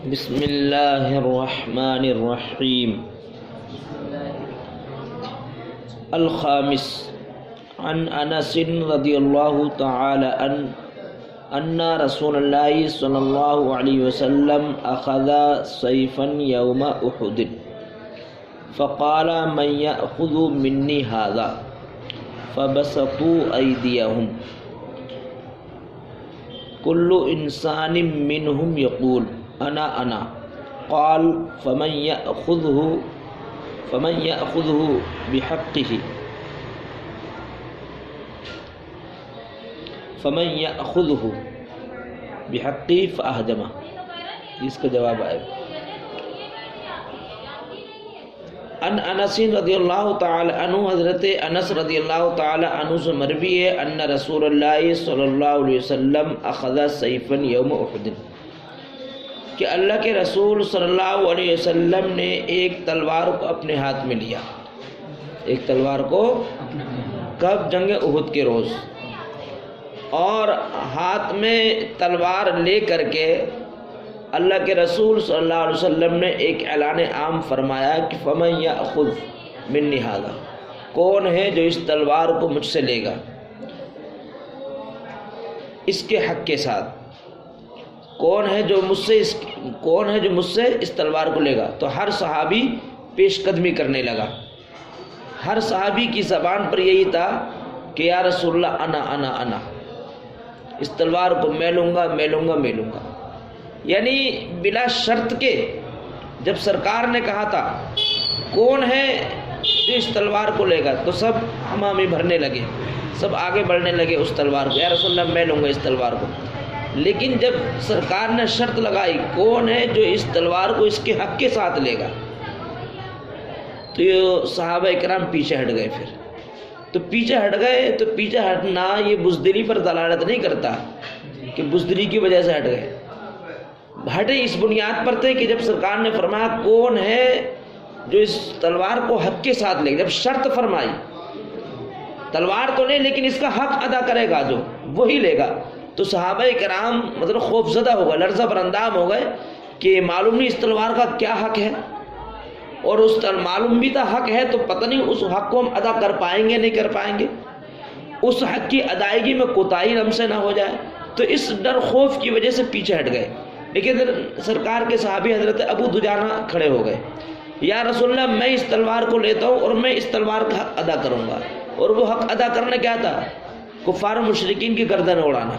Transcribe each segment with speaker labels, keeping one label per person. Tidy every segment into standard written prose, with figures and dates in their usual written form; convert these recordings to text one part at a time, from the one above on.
Speaker 1: بسم اللہ الرحمن الرحیم۔ الخامس عن انس رضی اللہ تعالی عنہ ان رسول اللہ صلی اللہ علیہ وسلم اخذ سیفا یوم احد فقال من یأخذ منی هذا فبسطوا ایدیہم کل انسان منہم یقول انا قال فمن یأخذہ بحقہ فأہدمہ۔ اس کا جواب آئے ان انس رضی اللہ تعالی عنہ، حضرت انس رضی اللہ تعالی عنہ سے مروی ہے ان رسول اللہ صلی اللہ علیہ وسلم اخذ سیفا یوم احد، کہ اللہ کے رسول صلی اللہ علیہ وسلم نے ایک تلوار کو اپنے ہاتھ میں لیا۔ ایک تلوار کو کب؟ جنگ احد کے روز۔ اور ہاتھ میں تلوار لے کر کے اللہ کے رسول صلی اللہ علیہ وسلم نے ایک اعلان عام فرمایا کہ فمن یأخذ منی ھذا، کون ہے جو اس تلوار کو مجھ سے لے گا اس کے حق کے ساتھ؟ کون ہے جو مجھ سے اس تلوار کو لے گا؟ تو ہر صحابی پیش قدمی کرنے لگا۔ ہر صحابی کی زبان پر یہی تھا کہ یا رسول اللہ انا اس تلوار کو میں لوں گا۔ یعنی بلا شرط کے جب سرکار نے کہا تھا کون ہے جو اس تلوار کو لے گا، تو سب ہمامی بھرنے لگے، سب آگے بڑھنے لگے اس تلوار کو، یا رسول اللہ میں لوں گا اس تلوار کو۔ لیکن جب سرکار نے شرط لگائی کون ہے جو اس تلوار کو اس کے حق کے ساتھ لے گا، تو یہ صحابہ اکرام پیچھے ہٹ گئے۔ پھر تو پیچھے ہٹنا یہ بزدلی پر دلالت نہیں کرتا کہ بزدلی کی وجہ سے ہٹ گئے۔ ہٹے اس بنیاد پر تھے کہ جب سرکار نے فرمایا کون ہے جو اس تلوار کو حق کے ساتھ لے گا، جب شرط فرمائی تلوار تو نہیں لیکن اس کا حق ادا کرے گا جو، وہی لے گا، تو صحابہ کرام خوف زدہ ہو گئے، لرزہ برندام ہو گئے کہ معلوم نہیں اس تلوار کا کیا حق ہے، اور اس معلوم بھی تھا حق ہے تو پتہ نہیں اس حق کو ہم ادا کر پائیں گے نہیں کر پائیں گے، اس حق کی ادائیگی میں کوتاہی ہم سے نہ ہو جائے، تو اس ڈر خوف کی وجہ سے پیچھے ہٹ گئے۔ لیکن سرکار کے صحابی حضرت ابو دجانہ کھڑے ہو گئے، یا رسول اللہ میں اس تلوار کو لیتا ہوں اور میں اس تلوار کا حق ادا کروں گا۔ اور وہ حق ادا کرنا کیا تھا؟ کفار و مشرکین کی گردن اڑانا۔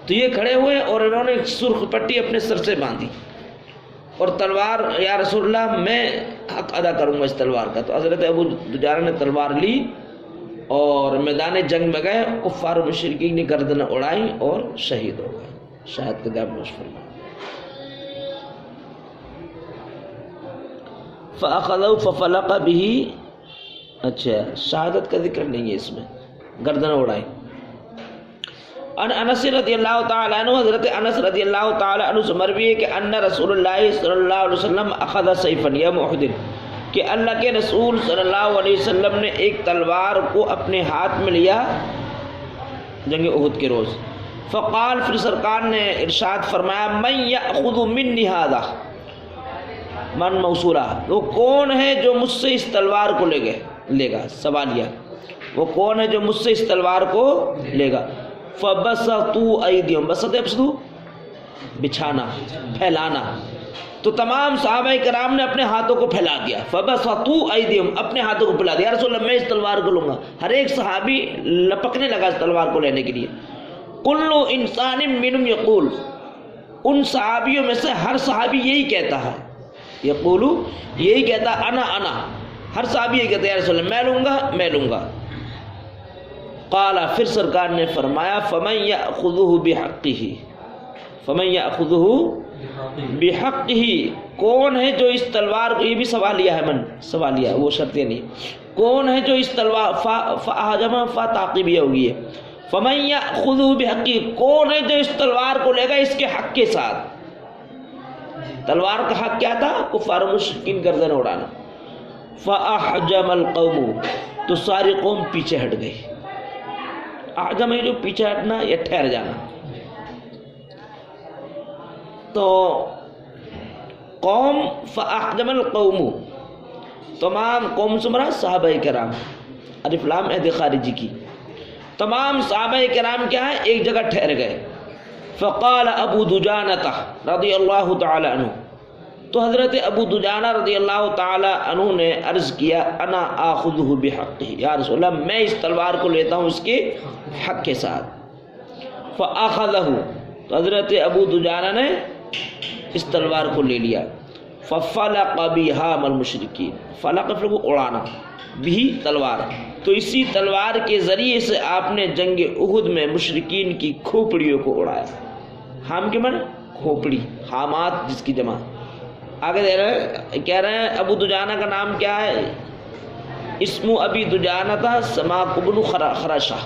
Speaker 1: تو یہ کھڑے ہوئے اور انہوں نے سرخ پٹی اپنے سر سے باندھی اور تلوار، یا رسول اللہ میں حق ادا کروں گا اس تلوار کا۔ تو حضرت ابو دجانہ نے تلوار لی اور میدان جنگ میں گئے، کفار و مشرکین نے گردن اڑائی اور شہید ہو گئے، شہادت کا جام نوش فرمایا۔ فَأَخَذَهُ فَفَلَقَ بِهِ، اچھا شہادت کا ذکر نہیں ہے اس میں، گردن اڑائی۔ ان انس رضی اللہ تعالی عنہ، حضرت انس رضی اللہ تعالی عنہ سے مروی ہے کہ ان رسول اللہ صلی اللہ علیہ وسلم اخذ سیفا یوم احد، کہ اللہ کے رسول صلی اللہ علیہ وسلم نے ایک تلوار کو اپنے ہاتھ میں لیا جنگ احد کے روز۔ فقال، پھر سرکار نے ارشاد فرمایا من یأخذ منی ھذا، من موصولہ، وہ کون ہے جو مجھ سے اس تلوار کو لے گا، سوالیہ، وہ کون ہے جو مجھ سے اس تلوار کو لے گا۔ فبسطوا ایدیہم، بسطوا بچھانا، پھیلانا، تو تمام صحابہ کرام نے اپنے ہاتھوں کو پھیلا دیا۔ فبسطوا ایدیہم، اپنے ہاتھوں کو پھیلا دیا، یا رسول اللہ میں اس تلوار کو لوں گا۔ ہر ایک صحابی لپکنے لگا اس تلوار کو لینے کے لیے۔ کل انسان منہم یقول، ان صحابیوں میں سے ہر صحابی یہی کہتا ہے، یقول یہی کہتا انا، ہر صحابی یہی کہتا ہے یا رسول اللہ میں لوں گا۔ قال، پھر سرکار نے فرمایا فمن یأخذہ بحقہ، کون ہے جو اس تلوار کو، یہ بھی سوالیہ ہے، سوالیہ وہ شرطیں نہیں، کون ہے جو اس تلوار، فأہدمہ تعقیبیہ ہوگی ہے، فمن یأخذہ بحقہ، کون ہے جو اس تلوار کو لے گا اس کے حق کے ساتھ۔ تلوار کا حق کیا تھا؟ کفار و مشرکین گردن اڑانا۔ فأحجم القوم، تو ساری قوم پیچھے ہٹ گئی۔ اعجم ہے جو پیچھے ہٹنا یا ٹھہر جانا۔ تو قوم فاحجم القوم، تمام قوم سے مراد صحابہ کرام، الف لام عہد خارجی کی، تمام صحابہ کرام کیا ہے ایک جگہ ٹھہر گئے. فقال ابو دجانہ رضی اللہ تعالی عنہ، تو حضرت ابو دجانہ رضی اللہ تعالی عنہ نے عرض کیا انا آخذہ بحقہ، یا رسول اللہ میں اس تلوار کو لیتا ہوں اس کے حق کے ساتھ. فاخذہ، تو حضرت ابو دجانہ نے اس تلوار کو لے لیا. ففلق بها المشرکین، فلق کو اڑانا، بھی تلوار، تو اسی تلوار کے ذریعے سے آپ نے جنگ احد میں مشرکین کی کھوپڑیوں کو اڑایا. ہام کے معنی کھوپڑی، حامات جس کی جمع. آگے کہہ رہے ہیں ابو دجانہ کا نام کیا ہے؟ اسم ابی دجانہ تھا سماک بن خرشہ.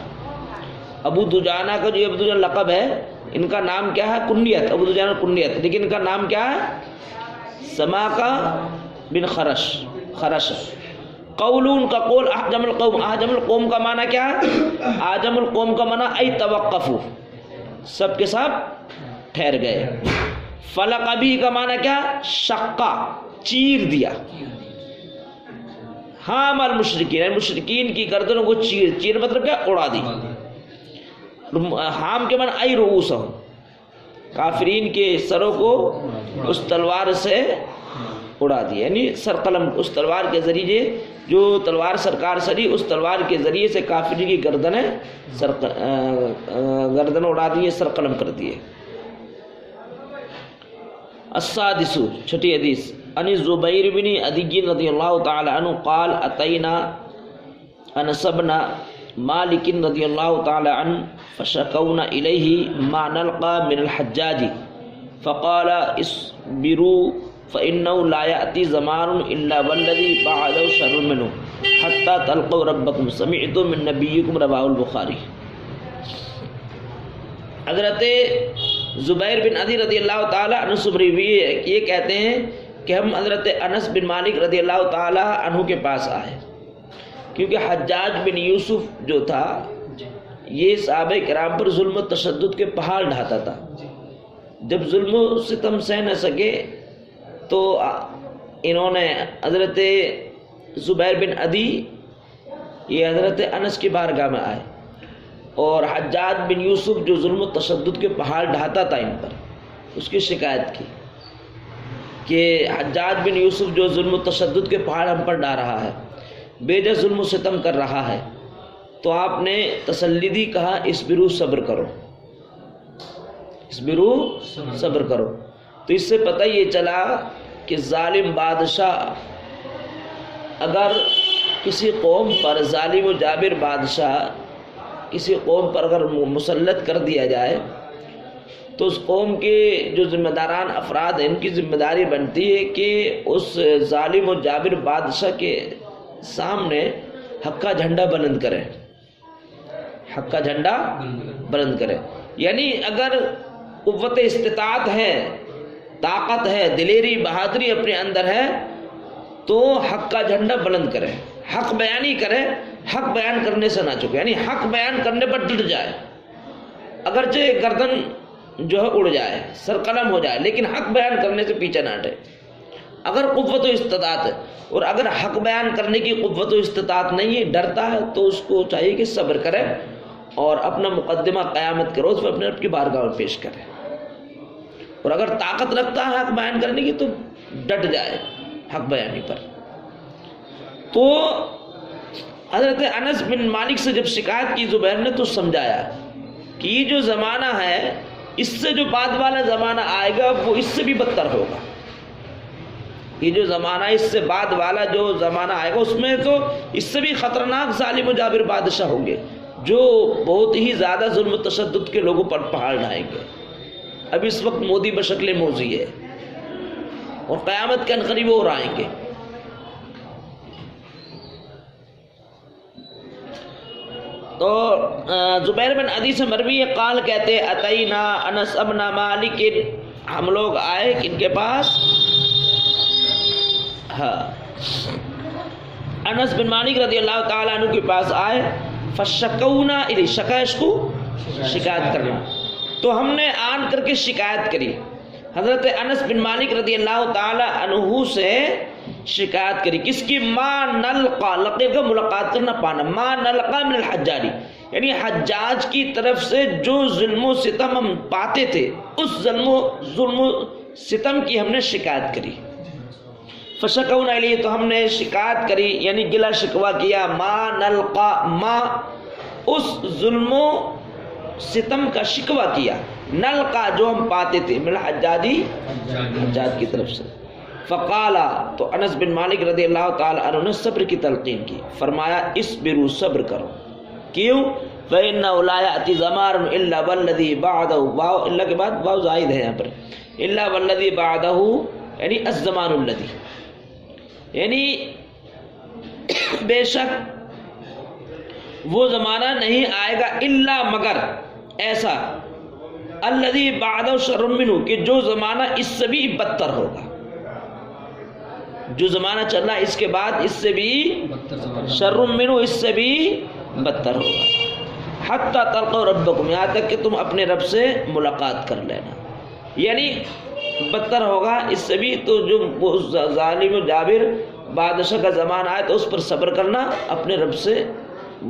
Speaker 1: ابو دجانہ کا جو ابو دجانہ لقب ہے، ان کا نام کیا ہے؟ کنیت، ابو دجانہ کنیت، لیکن ان کا نام کیا ہے؟ سماکہ بن خرش. قولون کا قول احجم القوم، احجم القوم کا معنی کیا ہے؟ احجم القوم کا معنی ای توقفو، سب کے سب ٹھہر گئے. فلق ابھی کا معنی کیا؟ شقہ، چیر دیا. ہام المشرکین، مشرکین کی گردنوں کو چیر مطلب کیا؟ اڑا دی. ہام کے معنی ای رؤوسہم، کافرین کے سروں کو اس تلوار سے اڑا دیا، یعنی سر قلم، اس تلوار کے ذریعے جو تلوار سرکار سری، اس تلوار کے ذریعے سے کافرین کی گردنیں گردن اڑا دیے، سر قلم کر دیے. السادس، چھٹی حدیث، ان الزبیر بن عدی رضی اللہ تعالی عنہ قال اتینا انس بن مالک رضی اللہ تعالی عنہ فشکونا الیہ ما نلقى من الحجاج فقال اصبروا فإنه لا يأتي زمان إلا والذي بعده شر منه حتى تلقوا ربكم سمعت من نبيكم رواه البخاری. حضرت زبیر بن عدی رضی اللہ تعالی عنہ سے یہ کہتے ہیں کہ ہم حضرت انس بن مالک رضی اللہ تعالی عنہ کے پاس آئے، کیونکہ حجاج بن یوسف جو تھا یہ صحابہ کرام پر ظلم و تشدد کے پہاڑ ڈھاتا تھا. جب ظلم و ستم سہ نہ سکے تو انہوں نے حضرت زبیر بن عدی یہ حضرت انس کی بارگاہ میں آئے اور حجاج بن یوسف جو ظلم و تشدد کے پہاڑ ڈھاتا تھا ان پر، اس کی شکایت کی کہ حجاج بن یوسف جو ظلم و تشدد کے پہاڑ ہم پر ڈھا رہا ہے، بے جا ظلم و ستم کر رہا ہے. تو آپ نے تسلی دی، کہا اصبروا، صبر کرو، اصبروا، صبر کرو. تو اس سے پتہ یہ چلا کہ ظالم بادشاہ اگر کسی قوم پر، ظالم و جابر بادشاہ کسی قوم پر اگر مسلط کر دیا جائے تو اس قوم کے جو ذمہ داران افراد ہیں ان کی ذمہ داری بنتی ہے کہ اس ظالم و جابر بادشاہ کے سامنے حق کا جھنڈا بلند کرے، حق کا جھنڈا بلند کرے. یعنی اگر قوت استطاعت ہے، طاقت ہے، دلیری بہادری اپنے اندر ہے تو حق کا جھنڈا بلند کرے، حق بیانی کرے، حق بیان کرنے سے نہ چکے، یعنی حق بیان کرنے پر ڈٹ جائے، اگرچہ گردن جو ہے اڑ جائے، سر قلم ہو جائے، لیکن حق بیان کرنے سے پیچھے نہ ہٹے. اگر قوت و استطاعت ہے، اور اگر حق بیان کرنے کی قوت و استطاعت نہیں ہے، ڈرتا ہے، تو اس کو چاہیے کہ صبر کرے اور اپنا مقدمہ قیامت کے روز میں اپنے رب کی بارگاہ میں پیش کرے. اور اگر طاقت رکھتا ہے حق بیان کرنے کی تو ڈٹ جائے حق بیانی پر. تو حضرت انس بن مالک سے جب شکایت کی زبیر نے تو سمجھایا کہ یہ جو زمانہ ہے اس سے جو بعد والا زمانہ آئے گا وہ اس سے بھی بدتر ہوگا. یہ جو زمانہ اس سے بعد والا جو زمانہ آئے گا اس میں تو اس سے بھی خطرناک ظالم و جابر بادشاہ ہوں گے جو بہت ہی زیادہ ظلم و تشدد کے لوگوں پر پہاڑ ڈھائیں گے. اب اس وقت مودی بشکل موذی ہے اور قیامت کے عنقریب اور آئیں گے. تو زبیر بن عدی سے مروی ہے، قال کہتے اتینا انس ابن مالک، ہم لوگ آئے ان کے پاس، ہاں انس بن مالک رضی اللہ تعالیٰ عنہ کے پاس آئے، فشکونا الی، شکایت کو شکایت کرنا، تو ہم نے آن کر کے شکایت کری، حضرت انس بن مالک رضی اللہ تعالی عنہ سے شکایت کری، کس کی؟ ما نلقا، لقے کا ملاقات کرنا، پانا، ما نلقا من الحجاج، یعنی حجاج کی طرف سے جو ظلم و ستم ہم پاتے تھے، اس ظلم و ستم کی ہم نے شکایت کری۔ فشکونا الیہ، تو ہم نے شکایت کری یعنی گلا شکوہ کیا، ما نلقا، ما اس ظلم و ستم کا شکوہ کیا، نلقا جو ہم پاتے تھے، من الحجاجی، حجاج کی طرف سے۔ فقالا، تو انس بن مالک رضی اللہ تعالی عنہ نے صبر کی تلقین کی، فرمایا اصبروا، صبر کرو، کیوں؟ فإنه لا يأتي زمان إلا والذي بعده، واو اللہ کے بعد واو زائد ہے یہاں پر، إلا والذي بعده یعنی الزمان الذي، یعنی بے شک وہ زمانہ نہیں آئے گا الا مگر ایسا، الذي بعده شر منه، کہ جو زمانہ اس سے بھی بدتر ہوگا، جو زمانہ چل رہا ہے اس کے بعد اس سے بھی شر منه، اس سے بھی بدتر ہوگا، حتی تلقوا ربکم، یہاں تک کہ تم اپنے رب سے ملاقات کر لینا، یعنی بدتر ہوگا اس سے بھی۔ تو جو وہ ظالم و جابر بادشاہ کا زمانہ آئے تو اس پر صبر کرنا، اپنے رب سے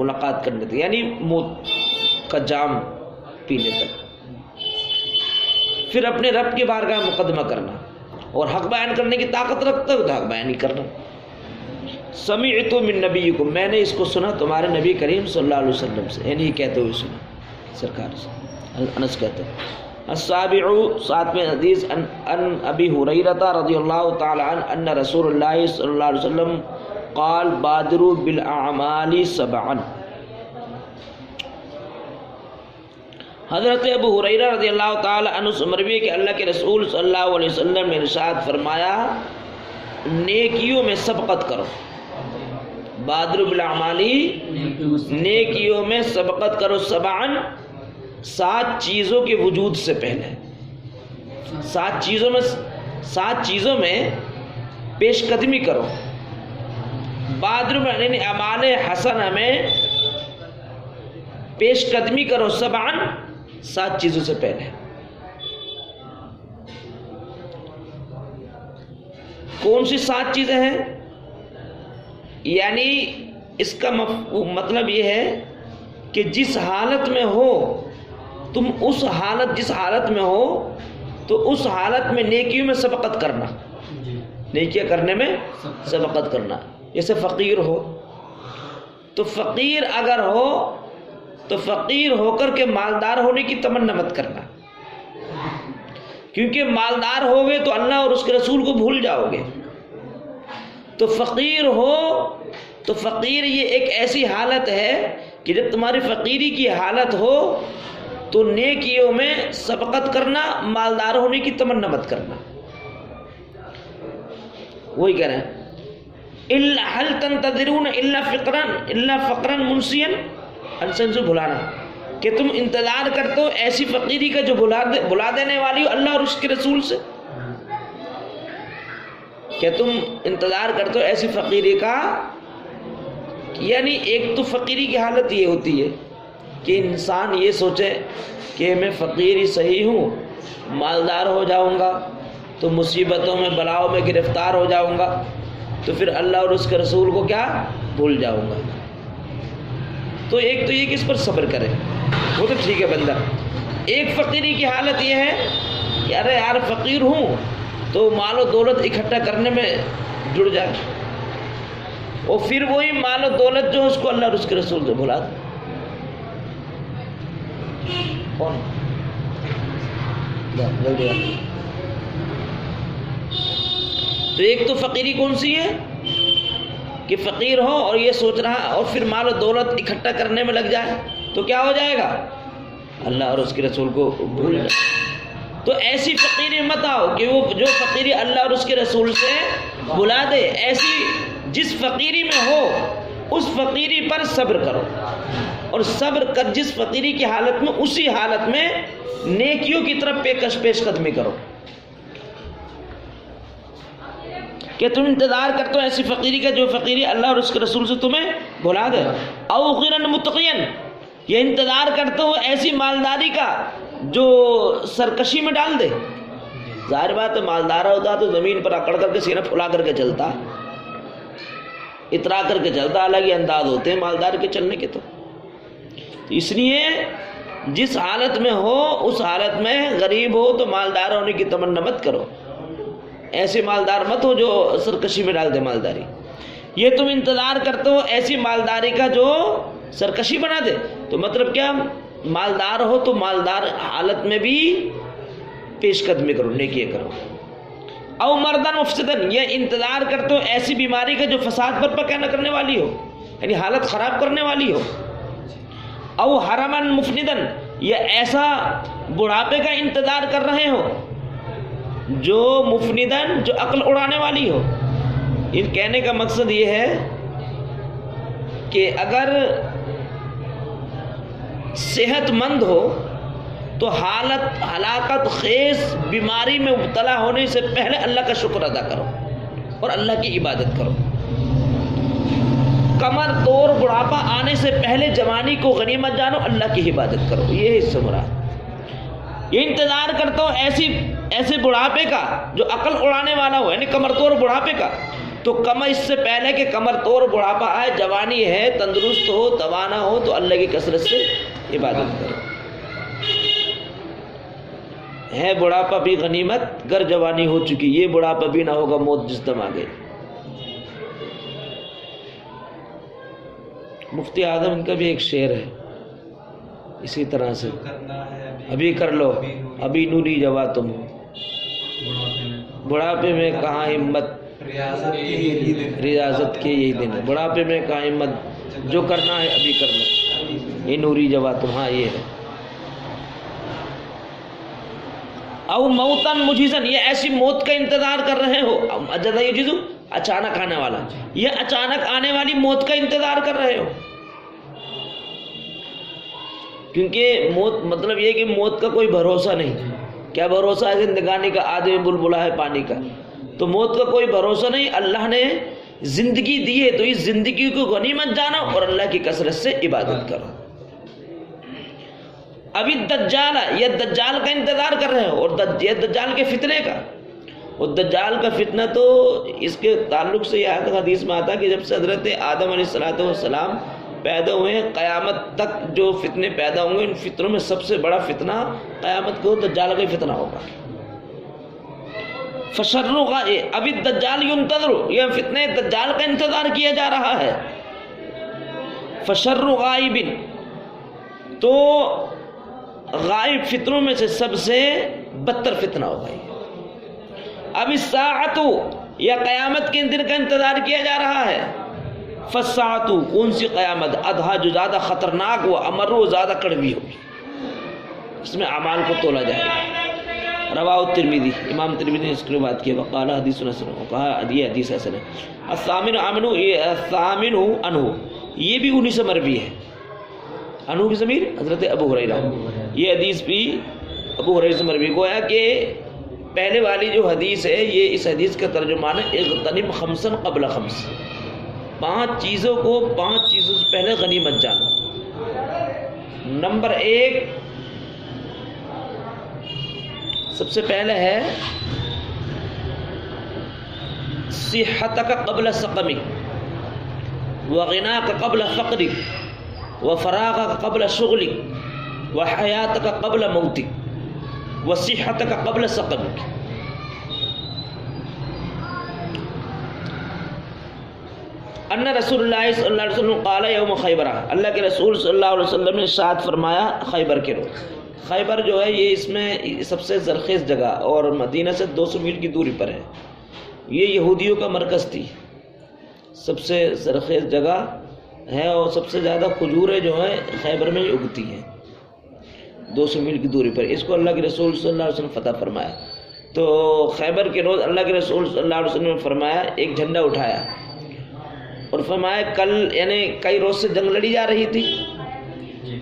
Speaker 1: ملاقات کرنے تک، یعنی موت کا جام پینے تک، پھر اپنے رب کے بارگاہ مقدمہ کرنا، اور حق بیان کرنے کی طاقت رکھتا ہے تو حق بیان ہی کرنا۔ سمعت من نبیکم، میں نے اس کو سنا تمہارے نبی کریم صلی اللہ علیہ وسلم سے، یعنی کہتے ہوئے سنا سرکار سے، انس کہتے ہیں۔ السابع، ساتویں حدیث، ان ابی ہریرہ رضی اللہ تعالی عنہ ان رسول اللہ صلی اللہ علیہ وسلم قال بادروا بالاعمال سبعا، حضرت ابو ہریرہ رضی اللہ تعالی عنہ سے مروی ہے کہ اللہ کے رسول صلی اللہ علیہ وسلم نے ارشاد فرمایا نیکیوں میں سبقت کرو، بادروا بالاعمال، نیکیوں میں سبقت کرو، سبعا، 7 چیزوں کے وجود سے پہلے، 7 چیزوں میں پیش قدمی کرو، بادروا یعنی اعمال حسنہ میں پیش قدمی کرو، سبعا، 7 چیزوں سے پہلے۔ کون سی 7 چیزیں ہیں؟ یعنی اس کا مطلب یہ ہے کہ جس حالت میں ہو تم، اس حالت جس حالت میں ہو تو اس حالت میں نیکیوں میں سبقت کرنا، نیکیاں کرنے میں سبقت کرنا۔ جیسے فقیر ہو تو فقیر اگر ہو تو فقیر ہو کر کے مالدار ہونے کی تمنا مت کرنا، کیونکہ مالدار ہوگے تو اللہ اور اس کے رسول کو بھول جاؤ گے۔ تو فقیر ہو تو فقیر یہ ایک ایسی حالت ہے کہ جب تمہاری فقیری کی حالت ہو تو نیکیوں میں سبقت کرنا، مالدار ہونے کی تمنا مت کرنا۔ وہی کہہ رہے ہیں هل تنتظرون الا فقرا منسیا، انسان سے بھلانا، کہ تم انتظار کرتے ہو ایسی فقیری کا جو بھلا دینے والی ہو اللہ اور اس کے رسول سے، کہ تم انتظار کرتے ہو ایسی فقیری کا، یعنی ایک تو فقیری کی حالت یہ ہوتی ہے کہ انسان یہ سوچے کہ میں فقیر ہی صحیح ہوں، مالدار ہو جاؤں گا تو مصیبتوں میں بلاؤں میں گرفتار ہو جاؤں گا تو پھر اللہ اور اس کے رسول کو کیا بھول جاؤں گا۔ تو ایک تو یہ کہ اس پر صبر کرے، وہ تو ٹھیک ہے بندہ۔ ایک فقیری کی حالت یہ ہے کہ ارے یار فقیر ہوں تو مال و دولت اکٹھا کرنے میں جڑ جائے، اور پھر وہی مال و دولت جو اس کو اللہ اور اس کے رسول سے بھلا دے۔ کون تو ایک تو فقیری کون سی ہے کہ فقیر ہو اور یہ سوچ رہا اور پھر مال و دولت اکٹھا کرنے میں لگ جائے تو کیا ہو جائے گا؟ اللہ اور اس کے رسول کو بھول جائے۔ تو ایسی فقیری مت آؤ کہ وہ جو فقیری اللہ اور اس کے رسول سے بھلا دے، ایسی جس فقیری میں ہو اس فقیری پر صبر کرو، اور صبر کر جس فقیری کی حالت میں اسی حالت میں نیکیوں کی طرف پیش قدمی کرو، کہ تم انتظار کرتے ہو ایسی فقیری کا جو فقیری اللہ اور اس کے رسول سے تمہیں بھلا دے، او غیرن متقین، یہ انتظار کرتے ہو ایسی مالداری کا جو سرکشی میں ڈال دے، ظاہر بات ہے مالدار ہوتا تو زمین پر اکڑ کر کے سینہ پھلا کر کے چلتا، اترا کر کے چلتا، الگ ہی انداز ہوتے ہیں مالدار کے چلنے کے۔ تو اس لیے جس حالت میں ہو اس حالت میں غریب ہو تو مالدار ہونے کی تمنا مت کرو، ایسے مالدار مت ہو جو سرکشی میں ڈال دے مالداری۔ یہ تم انتظار کرتے ہو ایسی مالداری کا جو سرکشی بنا دے، تو مطلب کیا، مالدار ہو تو مالدار حالت میں بھی پیش قدمی کرو، نیکی کرو۔ او مردن مفسدن، یہ انتظار کرتے ہو ایسی بیماری کا جو فساد برپا نہ کرنے والی ہو، یعنی حالت خراب کرنے والی ہو۔ او حرمن مفندن، یہ ایسا بڑھاپے کا انتظار کر رہے ہو جو مفندن، جو عقل اڑانے والی ہو۔ ان کہنے کا مقصد یہ ہے کہ اگر صحت مند ہو تو حالت ہلاکت خیز بیماری میں مبتلا ہونے سے پہلے اللہ کا شکر ادا کرو اور اللہ کی عبادت کرو۔ کمر توڑ بڑھاپا آنے سے پہلے جوانی کو غنیمت جانو، اللہ کی عبادت کرو، یہ ہے مراد۔ یہ انتظار کرتا ہوں ایسے بڑھاپے کا جو عقل اڑانے والا ہو، یعنی کمر توڑ بڑھاپے کا، تو کم اس سے پہلے کہ کمر توڑ بڑھاپا آئے، جوانی ہے، تندرست ہو، توانا ہو، تو اللہ کی کثرت سے عبادت کرو۔ ہے بڑھاپا بھی غنیمت گر جوانی ہو چکی، یہ بڑھاپا بھی نہ ہوگا موت جس دم آگے۔ مفتی اعظم ان کا بھی ایک شعر ہے اسی طرح سے، ابھی کر لو ابھی نوری جوا تم ہو، بڑھاپے میں کہاں ہمت، ریاضت کے یہی دن ہے، بڑھاپے میں کہاں ہمت، جو کرنا ہے ابھی کر لو، یہ نوری جوا تم، ہاں یہ ہے۔ او موتن مجیزن، یہ ایسی موت کا انتظار کر رہے ہو، اجزا یجزو، اچانک آنے والا، یہ اچانک آنے والی موت کا انتظار کر رہے ہو، کیونکہ موت مطلب یہ کہ موت کا کوئی بھروسہ نہیں۔ کیا بھروسہ ہے زندگانی کا، آدمی بلبلا ہے پانی کا، تو موت کا کوئی بھروسہ نہیں۔ اللہ نے زندگی دی ہے تو اس زندگی کو غنیمت جانو اور اللہ کی کثرت سے عبادت کرو۔ ابھی دجال، یہ دجال کا انتظار کر رہے ہو، اور یہ دجال کے فتنے کا، اور دجال کا فتنہ تو اس کے تعلق سے یہ حدیث میں آتا کہ جب سے حضرت آدم علیہ السلام پیدا ہوئے ہیں قیامت تک جو فتنے پیدا ہوں گے، ان فتنوں میں سب سے بڑا فتنہ قیامت کو دجال کا ہی فتنہ ہوگا۔ فشروا ابھی دجال ينتظر، یہ فتنے دجال کا انتظار کیا جا رہا ہے۔ فشر غائب، تو غائب فتنوں میں سے سب سے بدتر فتنہ ہوگا یہ۔ اب الساعۃ، یا قیامت کے دن کا انتظار کیا جا رہا ہے۔ فالساعۃ، کون سی قیامت، ادھا، جو زیادہ خطرناک و امر، وہ زیادہ کڑوی ہوگی، اس میں اعمال کو تولا جائے گا۔ رواہ ترمذی، امام ترمذی نے اس کی بات کی، وقال حدیث حسن، کہا یہ حدیث حسن ہے۔ الثامن عنہ، یہ بھی انہی سے مروی ہے، عنہ کی ضمیر حضرت ابو ہریرہ، یہ حدیث بھی ابو ہریرہ سے مروی، گویا کہ پہلے والی جو حدیث ہے یہ اس حدیث کا ترجمان ہے، اغتنم خمسا قبل خمس، 5 چیزوں کو 5 چیزوں سے پہلے غنیمت جانو۔ نمبر 1 سب سے پہلے ہے صحتک قبل سقمک، وغناک قبل فقرک، وفراغک قبل شغلک، وحیاتک قبل موتک، وصحتک قبل سقمک۔ ان رسول اللہ صلی اللہ علیہ وسلم قال یوم خیبر، اللہ کے رسول صلی اللہ علیہ وسلم نے ارشاد فرمایا خیبر کے روز۔ خیبر جو ہے یہ اس میں سب سے زرخیز جگہ اور مدینہ سے 200 میل کی دوری پر ہے، یہ یہودیوں کا مرکز تھی، سب سے زرخیز جگہ ہے، اور سب سے زیادہ کھجوریں جو ہیں خیبر میں اگتی ہیں 200 میل کی دوری پر۔ اس کو اللہ کے رسول صلی اللہ علیہ وسلم فتح فرمایا۔ تو خیبر کے روز اللہ کے رسول صلی اللہ علیہ وسلم نے فرمایا، ایک جھنڈا اٹھایا اور فرمایا کل، یعنی کئی روز سے جنگ لڑی جا رہی تھی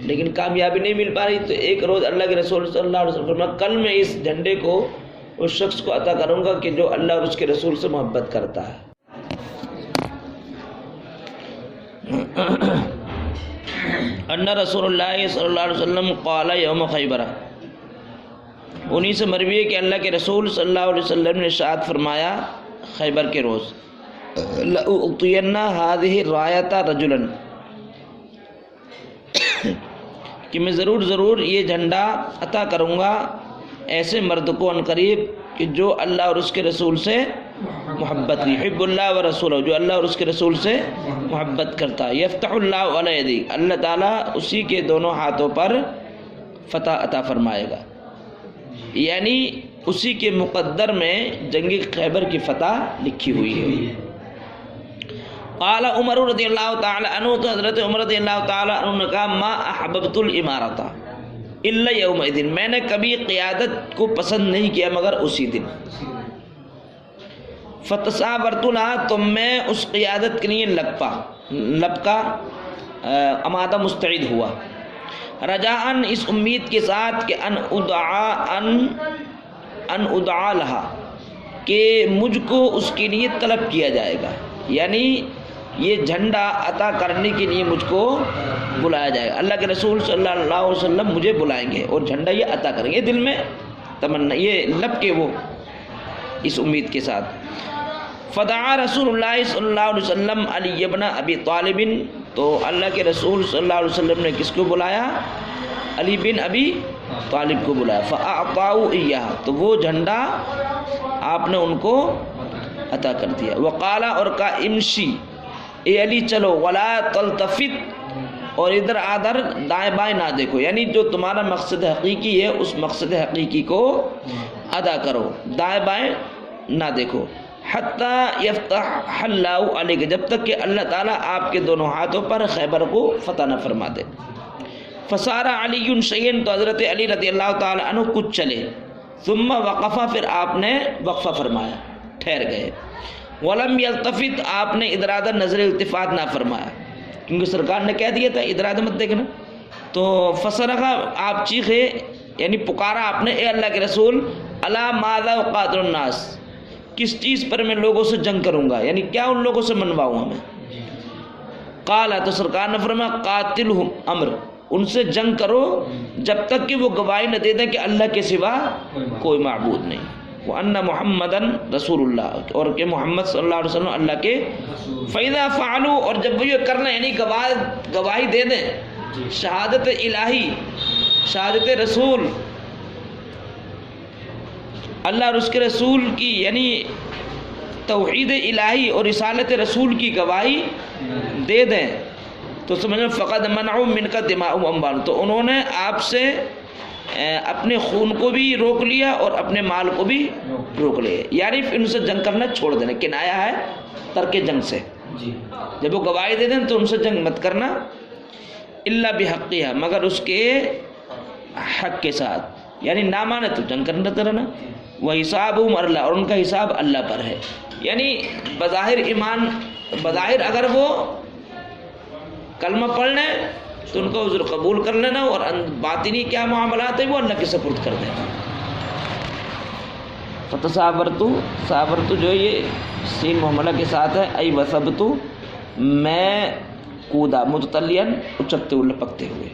Speaker 1: لیکن کامیابی نہیں مل پا رہی، تو ایک روز اللہ کے رسول صلی اللہ علیہ وسلم فرمایا کل میں اس جھنڈے کو اس شخص کو عطا کروں گا کہ جو اللہ اور اس کے رسول سے محبت کرتا ہے۔ ان رسول اللہ صلی اللہ علیہ وسلم قال یوم خیبر، انہی سے مروی ہے کہ اللہ کے رسول صلی اللہ علیہ وسلم نے ارشاد فرمایا خیبر کے روز لَأُعْطِيَنَّ هَذِهِ الرَّایَةَ رَجُلًا، کہ میں ضرور یہ جھنڈا عطا کروں گا ایسے مرد کو عنقریب کہ جو اللہ اور اس کے رسول سے محبت کی، حب اللہ و رسولہ، جو اللہ اور اس کے رسول سے محبت کرتا ہے، یفتح اللہ علی یدیہ، اللہ تعالیٰ اسی کے دونوں ہاتھوں پر فتح عطا فرمائے گا، یعنی اسی کے مقدر میں جنگ خیبر کی فتح لکھی ہوئی ہے۔ قال عمر رضی اللہ تعالی عنہ، تو حضرت عمر رضی اللہ تعالی عنہ نے کہا ما احببت الامارۃ الا یومئذ، میں نے کبھی قیادت کو پسند نہیں کیا مگر اسی دن، فتصابرت لها، تو میں اس قیادت کے لیے لپکا آمادہ مستعد ہوا، رجاءً اس امید کے ساتھ کہ ان ادعا لها، کہ مجھ کو اس کے لیے طلب کیا جائے گا، یعنی یہ جھنڈا عطا کرنے کے لیے مجھ کو بلایا جائے گا، اللہ کے رسول صلی اللہ علیہ وسلم مجھے بلائیں گے اور جھنڈا یہ عطا کریں گے، دل میں تمنا یہ لب کے وہ اس امید کے ساتھ۔ فدعا رسول اللہ صلی اللہ علیہ وسلم علی ابن ابی طالب، تو اللہ کے رسول صلی اللہ علیہ وسلم نے کس کو بلایا؟ علی بن ابی طالب کو بلایا، فاعطاؤ ایاہ، تو وہ جھنڈا آپ نے ان کو عطا کر دیا، وقالا، اور کہا امشی، اے علی چلو، ولا تلتفت، اور ادھر آدھر دائیں بائیں نہ دیکھو، یعنی جو تمہارا مقصد حقیقی ہے اس مقصد حقیقی کو ادا کرو، دائیں بائیں نہ دیکھو، حتی یفتح اللہ علیک، جب تک کہ اللہ تعالیٰ آپ کے دونوں ہاتھوں پر خیبر کو فتح نہ فرما دے۔ فصار علی شیئن، تو حضرت علی رضی اللہ تعالی عنہ کچھ چلے، ثم وقفا، پھر آپ نے وقفہ فرمایا، ٹھہر گئے، ولم یلتفت، آپ نے ادھر ادھر نظر التفات نہ فرمایا، کیونکہ سرکار نے کہہ دیا تھا ادھر ادھر مت دیکھنا، تو فصرخ، آپ چیخے، یعنی پکارا آپ نے، اے اللہ کے رسول، الا ماذا اقاتل الناس، کس چیز پر میں لوگوں سے جنگ کروں گا، یعنی کیا ان لوگوں سے منواؤں گا میں؟ قال، تو سرکار نے فرمایا قاتلہم امر، ان سے جنگ کرو جب تک کہ وہ گواہی نہ دے دیں کہ اللہ کے سوا کوئی معبود نہیں، وَأَنَّ مُحَمَّدًا رسول اللہ، اور کہ محمد صلی اللہ علیہ وسلم اللہ کے، فَإِذَا فَعَلُوا، اور جب وہ یہ کرنا یعنی گواہی دے دیں، شہادت الہی، شہادت رسول اللہ اور اس کے رسول کی، یعنی توحید الہی اور رسالت رسول کی گواہی دے دیں، تو سمجھو فقد منعوا منک دماءهم واموالهم، تو انہوں نے آپ سے اپنے خون کو بھی روک لیا اور اپنے مال کو بھی روک لیا، یعنی ان سے جنگ کرنا چھوڑ دینا، کنایا ہے ترک جنگ سے، جب وہ گواہی دے دیں تو ان سے جنگ مت کرنا، الا بحقها، مگر اس کے حق کے ساتھ، یعنی نہ مانے تو جنگ کرنا رہنا، وحسابهم علی اللہ، اور ان کا حساب اللہ پر ہے، یعنی بظاہر ایمان، بظاہر اگر وہ کلمہ پڑھ لیں تو ان کا عذر قبول کر لینا، اور باطنی کیا معاملات ہیں وہ اللہ کے سپرد کر دینا۔ فتصابرتو جو یہ سین معاملہ کے ساتھ ہے، ای وثبتو، میں کودا، متتلین، اچکتے ہوئے لپکتے ہوئے،